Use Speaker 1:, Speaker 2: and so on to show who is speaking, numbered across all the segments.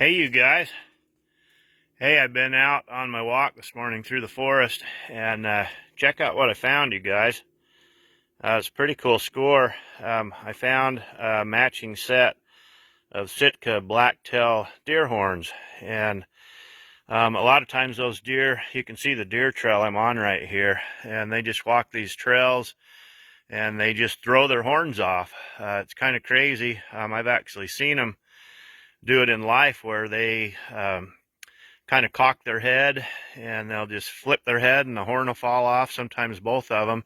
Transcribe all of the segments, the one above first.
Speaker 1: Hey you guys. Hey, I've been out on my walk this morning through the forest and check out what I found, you guys. It's a pretty cool score. I found a matching set of Sitka blacktail deer horns, and a lot of times those deer, you can see the deer trail I'm on right here, and they just walk these trails and they just throw their horns off. It's kind of crazy. I've actually seen them do it in life where they kind of cock their head and they'll just flip their head and the horn will fall off, sometimes both of them.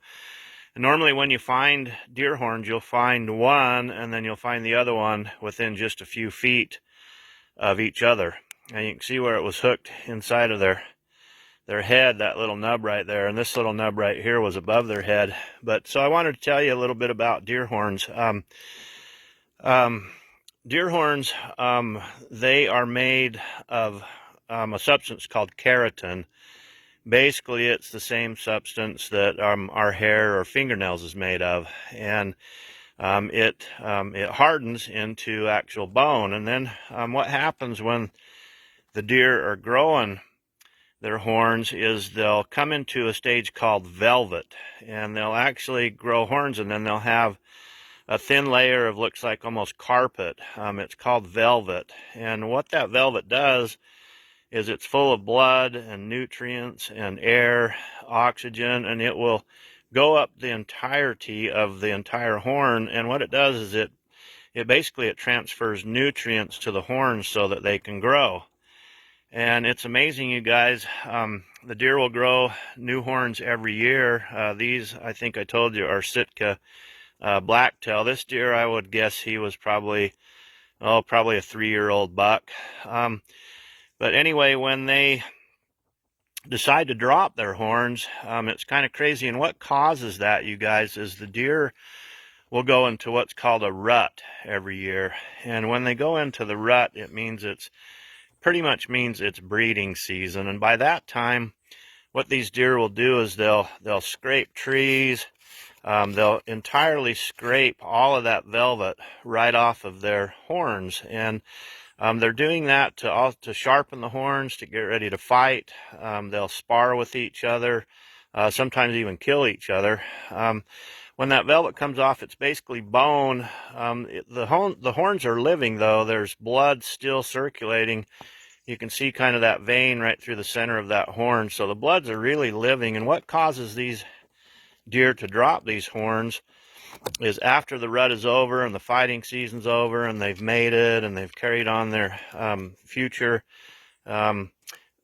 Speaker 1: And normally when you find deer horns, you'll find one and then you'll find the other one within just a few feet of each other. And you can see where it was hooked inside of their head, that little nub right there, and this little nub right here was above their head. But so I wanted to tell you a little bit about deer horns. Deer horns, they are made of a substance called keratin. Basically, it's the same substance that our hair or fingernails is made of, and it hardens into actual bone. And then what happens when the deer are growing their horns is they'll come into a stage called velvet, and they'll actually grow horns, and then they'll have a thin layer of looks like almost carpet. It's called velvet, and what that velvet does is it's full of blood and nutrients and air, oxygen, and it will go up the entirety of the entire horn. And what it does is it basically transfers nutrients to the horns so that they can grow. And it's amazing, you guys. The deer will grow new horns every year. These, I think I told you, are Sitka blacktail. This deer, I would guess he was probably a 3-year-old buck. But anyway, when they decide to drop their horns, it's kind of crazy. And what causes that, you guys, is the deer will go into what's called a rut every year. And when they go into the rut, it means pretty much means it's breeding season. And by that time, what these deer will do is they'll scrape trees. They'll entirely scrape all of that velvet right off of their horns. And they're doing that to sharpen the horns, to get ready to fight. They'll spar with each other, sometimes even kill each other. When that velvet comes off, it's basically bone. The horns are living, though. There's blood still circulating. You can see kind of that vein right through the center of that horn. So the bloods are really living. And what causes these deer to drop these horns is after the rut is over and the fighting season's over and they've mated and they've carried on their future,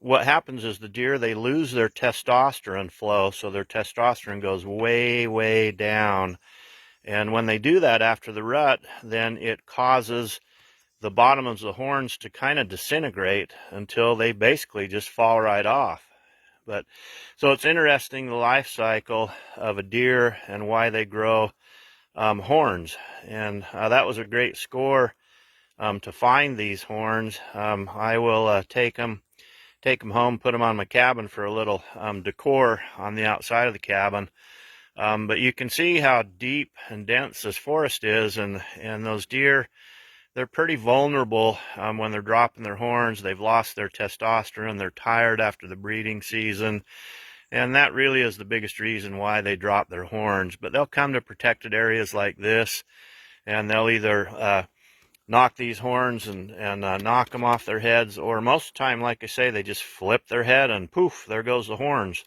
Speaker 1: what happens is the deer, they lose their testosterone flow, so their testosterone goes way, way down. And when they do that after the rut, then it causes the bottom of the horns to kind of disintegrate until they basically just fall right off. But so it's interesting, the life cycle of a deer and why they grow horns. And that was a great score to find these horns. I will take them home, put them on my cabin for a little decor on the outside of the cabin. But you can see how deep and dense this forest is, and those deer, they're pretty vulnerable when they're dropping their horns. They've lost their testosterone. They're tired after the breeding season. And that really is the biggest reason why they drop their horns. But they'll come to protected areas like this, and they'll either knock these horns and knock them off their heads, or most of the time, like I say, they just flip their head and poof, there goes the horns.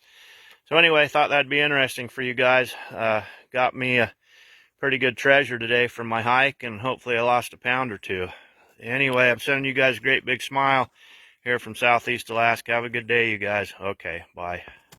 Speaker 1: So anyway, I thought that'd be interesting for you guys. Got me a pretty good treasure today from my hike, and hopefully I lost a pound or two. Anyway, I'm sending you guys a great big smile here from Southeast Alaska. Have a good day, you guys. Okay, bye.